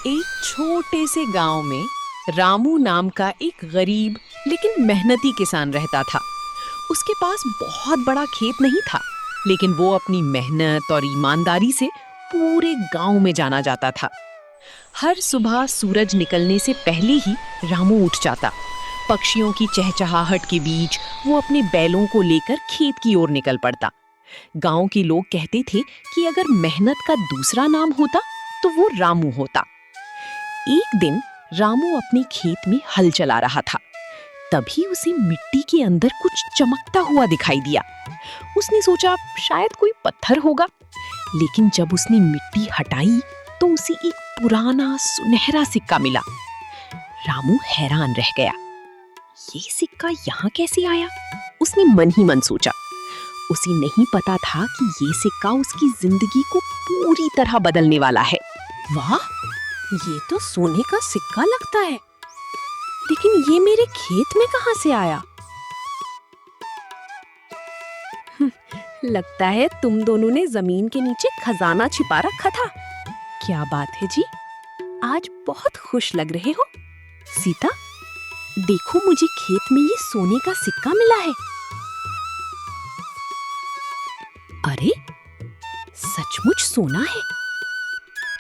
एक छोटे से गांव में रामू नाम का एक गरीब लेकिन मेहनती किसान रहता था। उसके पास बहुत बड़ा खेत नहीं था, लेकिन वो अपनी मेहनत और ईमानदारी से पूरे गांव में जाना जाता था। हर सुबह सूरज निकलने से पहले ही रामू उठ जाता। पक्षियों की चहचहाहट के बीच वो अपने बैलों को लेकर खेत की ओर निकल पड़ता। गांव के लोग कहते थे कि अगर मेहनत का दूसरा नाम होता तो वो रामू होता। एक दिन रामू अपने खेत में हल चला रहा था। तभी उसे मिट्टी के अंदर कुछ चमकता हुआ दिखाई दिया। उसने सोचा शायद कोई पत्थर होगा, लेकिन जब उसने मिट्टी हटाई तो उसे एक पुराना सुनहरा सिक्का मिला। रामू हैरान रह गया। ये सिक्का यहाँ कैसे आया? उसने मन ही मन सोचा। उसे नहीं पता था कि ये सिक्का उसकी जिंदगी को पूरी तरह बदलने वाला है। वाह, ये तो सोने का सिक्का लगता है, लेकिन ये मेरे खेत में कहाँ से आया? लगता है तुम दोनों ने जमीन के नीचे खजाना छिपा रखा था। क्या बात है जी, आज बहुत खुश लग रहे हो। सीता, देखो मुझे खेत में ये सोने का सिक्का मिला है। अरे, सचमुच सोना है,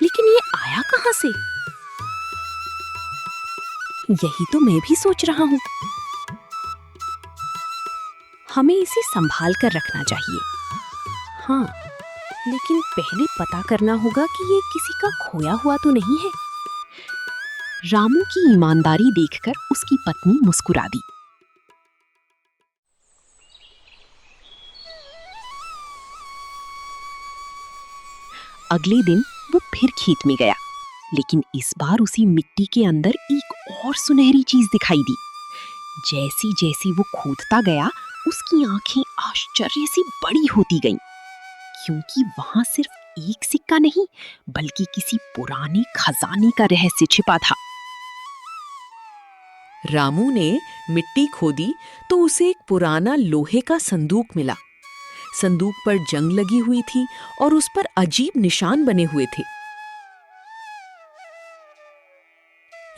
लेकिन ये आया कहाँ से? यही तो मैं भी सोच रहा हूँ। हमें इसे संभाल कर रखना चाहिए। हाँ, लेकिन पहले पता करना होगा कि ये किसी का खोया हुआ तो नहीं है। रामू की ईमानदारी देखकर उसकी पत्नी मुस्कुरा दी। अगले दिन वो फिर खेत में गया, लेकिन इस बार उसी मिट्टी के अंदर एक और सुनहरी चीज दिखाई दी। जैसी जैसी वो खोदता गया, उसकी आंखें आश्चर्य से बड़ी होती गईं, क्योंकि वहां सिर्फ एक सिक्का नहीं, बल्कि किसी पुराने खजाने का रहस्य छिपा था। रामू ने मिट्टी खोदी तो उसे एक पुराना लोहे का संदूक मिला। संदूक पर जंग लगी हुई थी और उस पर अजीब निशान बने हुए थे।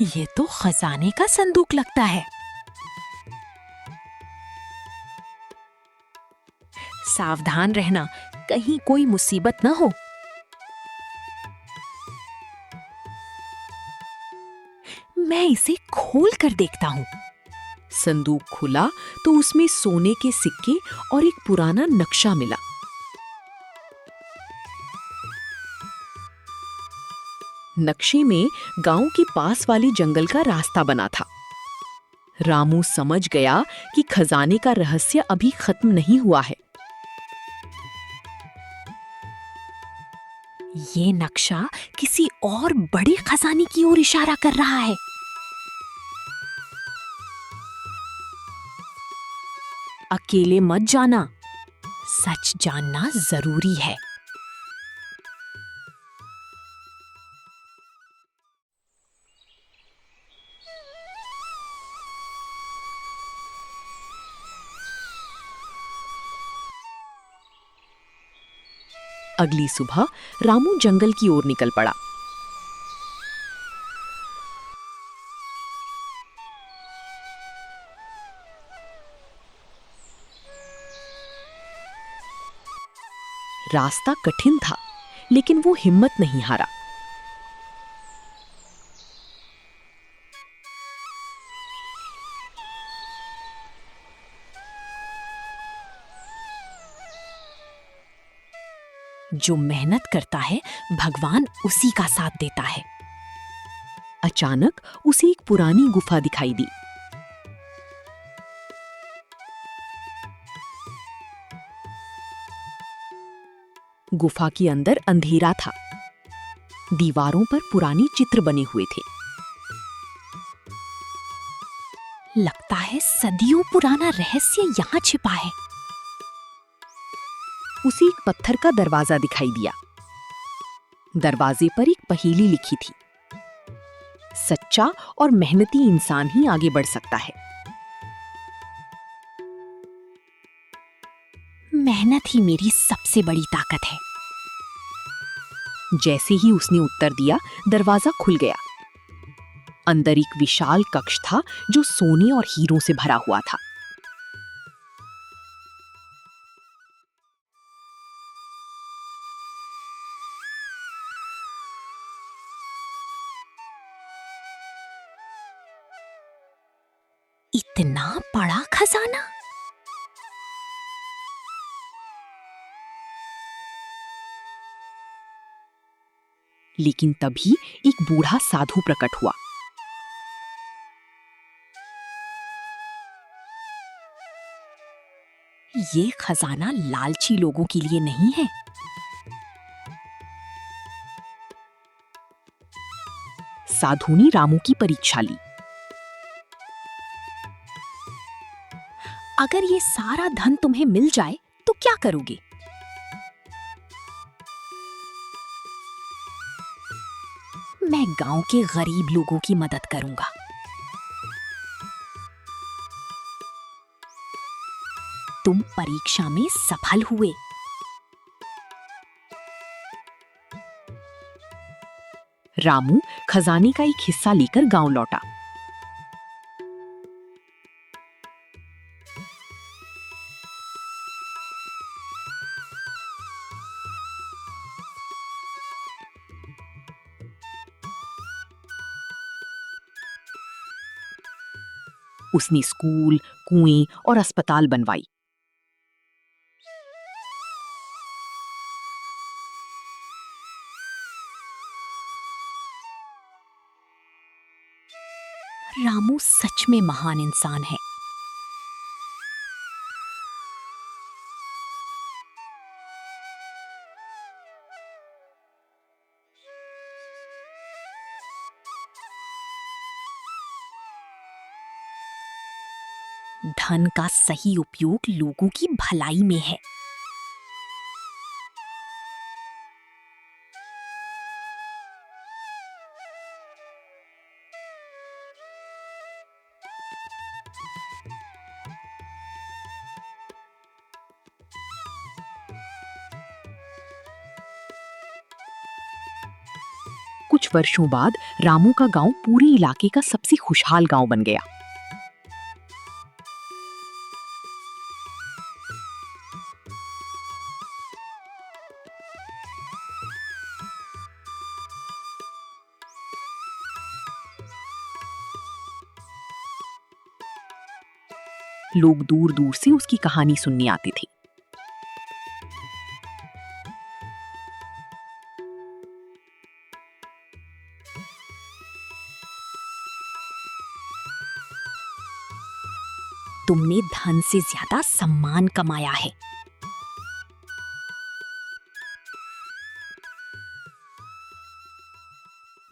ये तो खजाने का संदूक लगता है। सावधान रहना, कहीं कोई मुसीबत न हो। मैं इसे खोल कर देखता हूँ। संदूक खुला तो उसमें सोने के सिक्के और एक पुराना नक्शा मिला। नक्शे में गांव के पास वाले जंगल का रास्ता बना था। रामू समझ गया कि खजाने का रहस्य अभी खत्म नहीं हुआ है। ये नक्शा किसी और बड़े खजाने की ओर इशारा कर रहा है। अकेले मत जाना, सच जानना जरूरी है। अगली सुबह रामू जंगल की ओर निकल पड़ा। रास्ता कठिन था, लेकिन वो हिम्मत नहीं हारा। जो मेहनत करता है, भगवान उसी का साथ देता है। अचानक उसे एक पुरानी गुफा दिखाई दी। गुफा के अंदर अंधेरा था। दीवारों पर पुराने चित्र बने हुए थे। लगता है सदियों पुराना रहस्य यहाँ छिपा है। उसे एक पत्थर का दरवाजा दिखाई दिया। दरवाजे पर एक पहेली लिखी थी। सच्चा और मेहनती इंसान ही आगे बढ़ सकता है। मेहनत ही मेरी सबसे बड़ी ताकत है। जैसे ही उसने उत्तर दिया, दरवाजा खुल गया। अंदर एक विशाल कक्ष था जो सोने और हीरों से भरा हुआ था। इतना बड़ा खजाना! लेकिन तभी एक बूढ़ा साधु प्रकट हुआ। ये खजाना लालची लोगों के लिए नहीं है। साधु ने रामू की परीक्षा ली। अगर ये सारा धन तुम्हें मिल जाए तो क्या करोगे? मैं गांव के गरीब लोगों की मदद करूंगा। तुम परीक्षा में सफल हुए। रामू खजाने का एक हिस्सा लेकर गांव लौटा। उसने स्कूल, कुएं और अस्पताल बनवाई। रामू सच में महान इंसान है। धन का सही उपयोग लोगों की भलाई में है। कुछ वर्षों बाद रामू का गांव पूरे इलाके का सबसे खुशहाल गांव बन गया। लोग दूर दूर से उसकी कहानी सुनने आते थे। तुमने धन से ज्यादा सम्मान कमाया है।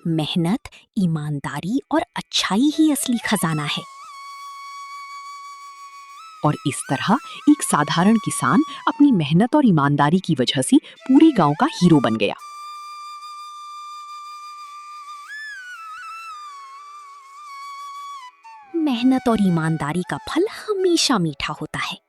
मेहनत, ईमानदारी और अच्छाई ही असली खजाना है। और इस तरह एक साधारण किसान अपनी मेहनत और ईमानदारी की वजह से पूरे गांव का हीरो बन गया। मेहनत और ईमानदारी का फल हमेशा मीठा होता है।